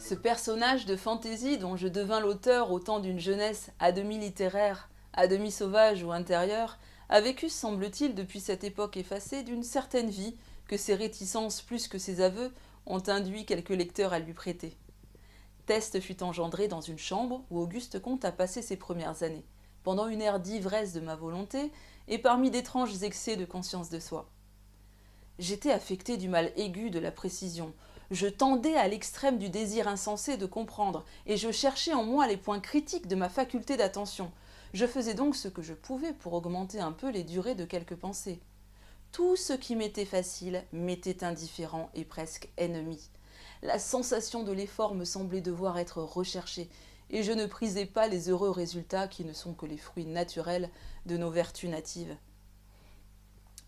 Ce personnage de fantaisie dont je devins l'auteur au temps d'une jeunesse à demi littéraire, à demi sauvage ou intérieure, a vécu, semble-t-il, depuis cette époque effacée, d'une certaine vie que ses réticences plus que ses aveux ont induit quelques lecteurs à lui prêter. Test fut engendré dans une chambre où Auguste Comte a passé ses premières années, pendant une ère d'ivresse de ma volonté et parmi d'étranges excès de conscience de soi. J'étais affecté du mal aigu de la précision. Je tendais à l'extrême du désir insensé de comprendre, et je cherchais en moi les points critiques de ma faculté d'attention. Je faisais donc ce que je pouvais pour augmenter un peu les durées de quelques pensées. Tout ce qui m'était facile m'était indifférent et presque ennemi. La sensation de l'effort me semblait devoir être recherchée, et je ne prisais pas les heureux résultats qui ne sont que les fruits naturels de nos vertus natives.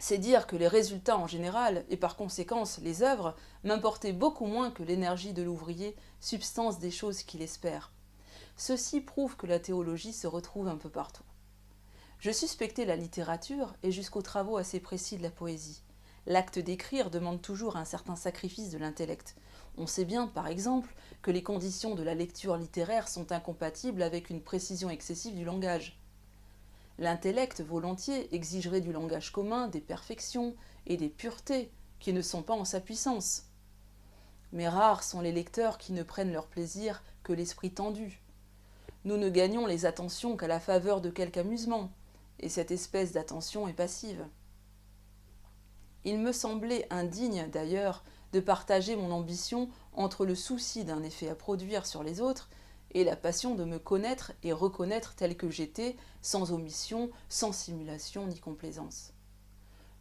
C'est dire que les résultats en général, et par conséquence les œuvres, m'importaient beaucoup moins que l'énergie de l'ouvrier, substance des choses qu'il espère. Ceci prouve que la théologie se retrouve un peu partout. Je suspectais la littérature et jusqu'aux travaux assez précis de la poésie. L'acte d'écrire demande toujours un certain sacrifice de l'intellect. On sait bien, par exemple, que les conditions de la lecture littéraire sont incompatibles avec une précision excessive du langage. L'intellect, volontiers, exigerait du langage commun des perfections et des puretés qui ne sont pas en sa puissance. Mais rares sont les lecteurs qui ne prennent leur plaisir que l'esprit tendu. Nous ne gagnons les attentions qu'à la faveur de quelque amusement, et cette espèce d'attention est passive. Il me semblait indigne, d'ailleurs, de partager mon ambition entre le souci d'un effet à produire sur les autres et la passion de me connaître et reconnaître tel que j'étais, sans omission, sans simulation ni complaisance.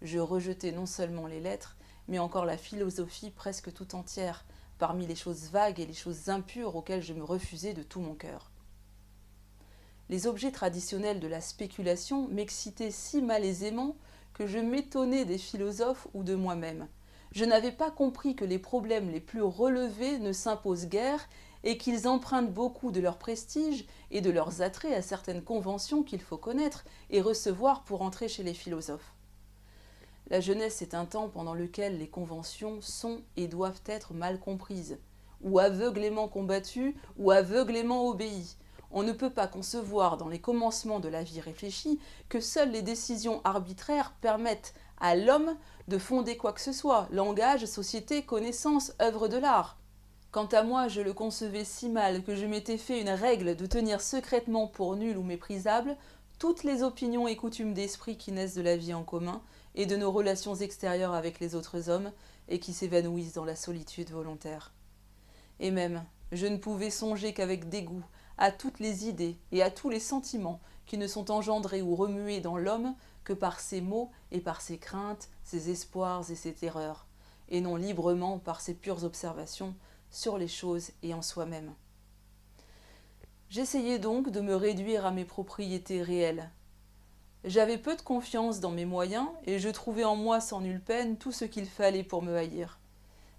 Je rejetais non seulement les lettres, mais encore la philosophie presque tout entière, parmi les choses vagues et les choses impures auxquelles je me refusais de tout mon cœur. Les objets traditionnels de la spéculation m'excitaient si malaisément que je m'étonnais des philosophes ou de moi-même. Je n'avais pas compris que les problèmes les plus relevés ne s'imposent guère et qu'ils empruntent beaucoup de leur prestige et de leurs attraits à certaines conventions qu'il faut connaître et recevoir pour entrer chez les philosophes. La jeunesse est un temps pendant lequel les conventions sont et doivent être mal comprises, ou aveuglément combattues, ou aveuglément obéies. On ne peut pas concevoir dans les commencements de la vie réfléchie que seules les décisions arbitraires permettent à l'homme de fonder quoi que ce soit, langage, société, connaissance, œuvre de l'art. Quant à moi, je le concevais si mal que je m'étais fait une règle de tenir secrètement pour nulle ou méprisable toutes les opinions et coutumes d'esprit qui naissent de la vie en commun et de nos relations extérieures avec les autres hommes et qui s'évanouissent dans la solitude volontaire. Et même, je ne pouvais songer qu'avec dégoût à toutes les idées et à tous les sentiments qui ne sont engendrés ou remués dans l'homme que par ses maux et par ses craintes, ses espoirs et ses terreurs, et non librement par ses pures observations sur les choses et en soi-même. J'essayais donc de me réduire à mes propriétés réelles. J'avais peu de confiance dans mes moyens et je trouvais en moi sans nulle peine tout ce qu'il fallait pour me haïr.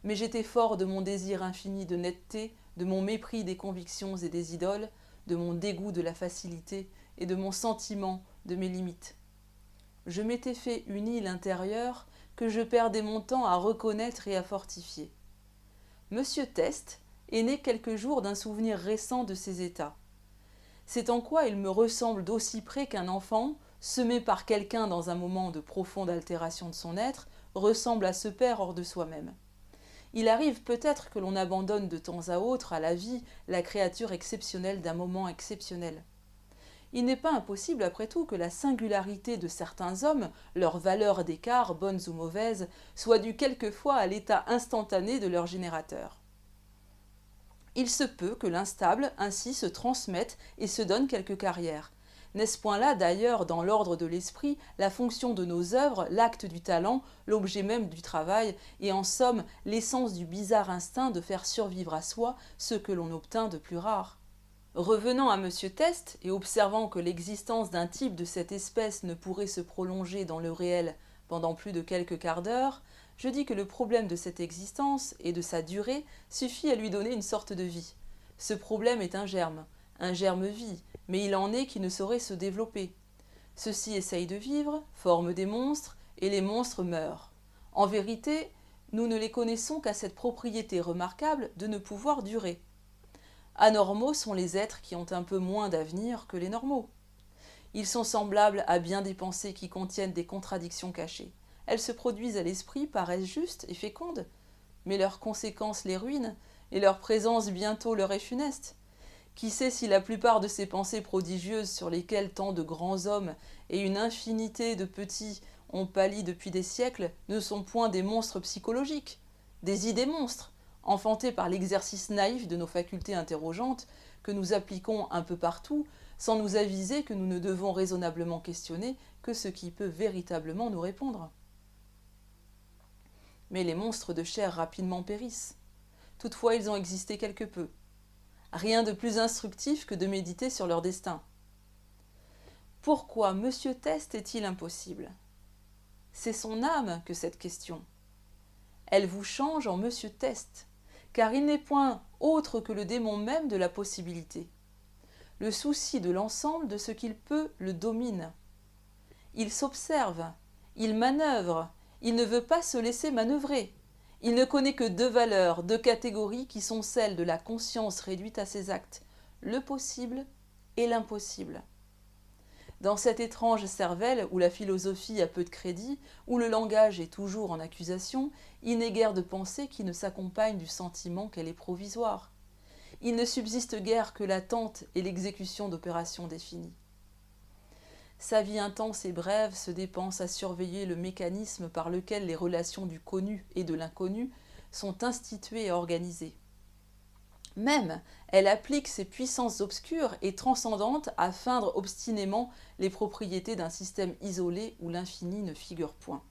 Mais j'étais fort de mon désir infini de netteté, de mon mépris des convictions et des idoles, de mon dégoût de la facilité et de mon sentiment de mes limites. Je m'étais fait une île intérieure que je perdais mon temps à reconnaître et à fortifier. Monsieur Test est né quelques jours d'un souvenir récent de ces états. C'est en quoi il me ressemble d'aussi près qu'un enfant, semé par quelqu'un dans un moment de profonde altération de son être, ressemble à ce père hors de soi-même. Il arrive peut-être que l'on abandonne de temps à autre à la vie la créature exceptionnelle d'un moment exceptionnel. Il n'est pas impossible après tout que la singularité de certains hommes, leur valeur d'écart, bonnes ou mauvaises, soit due quelquefois à l'état instantané de leur générateur. Il se peut que l'instable ainsi se transmette et se donne quelque carrière. N'est-ce point là d'ailleurs dans l'ordre de l'esprit la fonction de nos œuvres, l'acte du talent, l'objet même du travail, et en somme l'essence du bizarre instinct de faire survivre à soi ce que l'on obtint de plus rare? Revenant à M. Test, et observant que l'existence d'un type de cette espèce ne pourrait se prolonger dans le réel pendant plus de quelques quarts d'heure, je dis que le problème de cette existence et de sa durée suffit à lui donner une sorte de vie. Ce problème est un germe vie, mais il en est qui ne saurait se développer. Ceux-ci essayent de vivre, forment des monstres, et les monstres meurent. En vérité, nous ne les connaissons qu'à cette propriété remarquable de ne pouvoir durer. Anormaux sont les êtres qui ont un peu moins d'avenir que les normaux. Ils sont semblables à bien des pensées qui contiennent des contradictions cachées. Elles se produisent à l'esprit, paraissent justes et fécondes, mais leurs conséquences les ruinent, et leur présence bientôt leur est funeste. Qui sait si la plupart de ces pensées prodigieuses sur lesquelles tant de grands hommes et une infinité de petits ont pâli depuis des siècles ne sont point des monstres psychologiques, des idées monstres, enfantées par l'exercice naïf de nos facultés interrogeantes que nous appliquons un peu partout, sans nous aviser que nous ne devons raisonnablement questionner que ce qui peut véritablement nous répondre. Mais les monstres de chair rapidement périssent. Toutefois, ils ont existé quelque peu. Rien de plus instructif que de méditer sur leur destin. Pourquoi Monsieur Test est-il impossible? C'est son âme que cette question. Elle vous change en Monsieur Test, car il n'est point autre que le démon même de la possibilité. Le souci de l'ensemble de ce qu'il peut le domine. Il s'observe, il manœuvre, il ne veut pas se laisser manœuvrer. Il ne connaît que deux valeurs, deux catégories qui sont celles de la conscience réduite à ses actes, le possible et l'impossible. Dans cette étrange cervelle où la philosophie a peu de crédit, où le langage est toujours en accusation, il n'est guère de pensée qui ne s'accompagne du sentiment qu'elle est provisoire. Il ne subsiste guère que l'attente et l'exécution d'opérations définies. Sa vie intense et brève se dépense à surveiller le mécanisme par lequel les relations du connu et de l'inconnu sont instituées et organisées. Même, elle applique ses puissances obscures et transcendantes à feindre obstinément les propriétés d'un système isolé où l'infini ne figure point.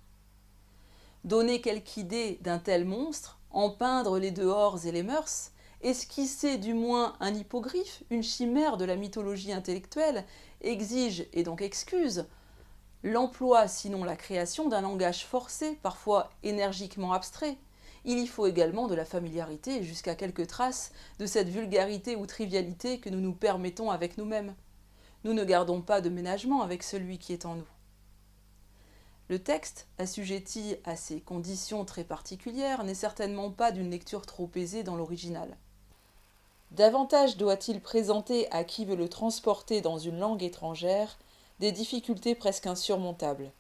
Donner quelque idée d'un tel monstre, en peindre les dehors et les mœurs, esquisser du moins un hippogriffe, une chimère de la mythologie intellectuelle, exige et donc excuse l'emploi, sinon la création, d'un langage forcé, parfois énergiquement abstrait. Il y faut également de la familiarité jusqu'à quelques traces de cette vulgarité ou trivialité que nous nous permettons avec nous-mêmes. Nous ne gardons pas de ménagement avec celui qui est en nous. Le texte, assujetti à ces conditions très particulières, n'est certainement pas d'une lecture trop aisée dans l'original. Davantage doit-il présenter à qui veut le transporter dans une langue étrangère des difficultés presque insurmontables.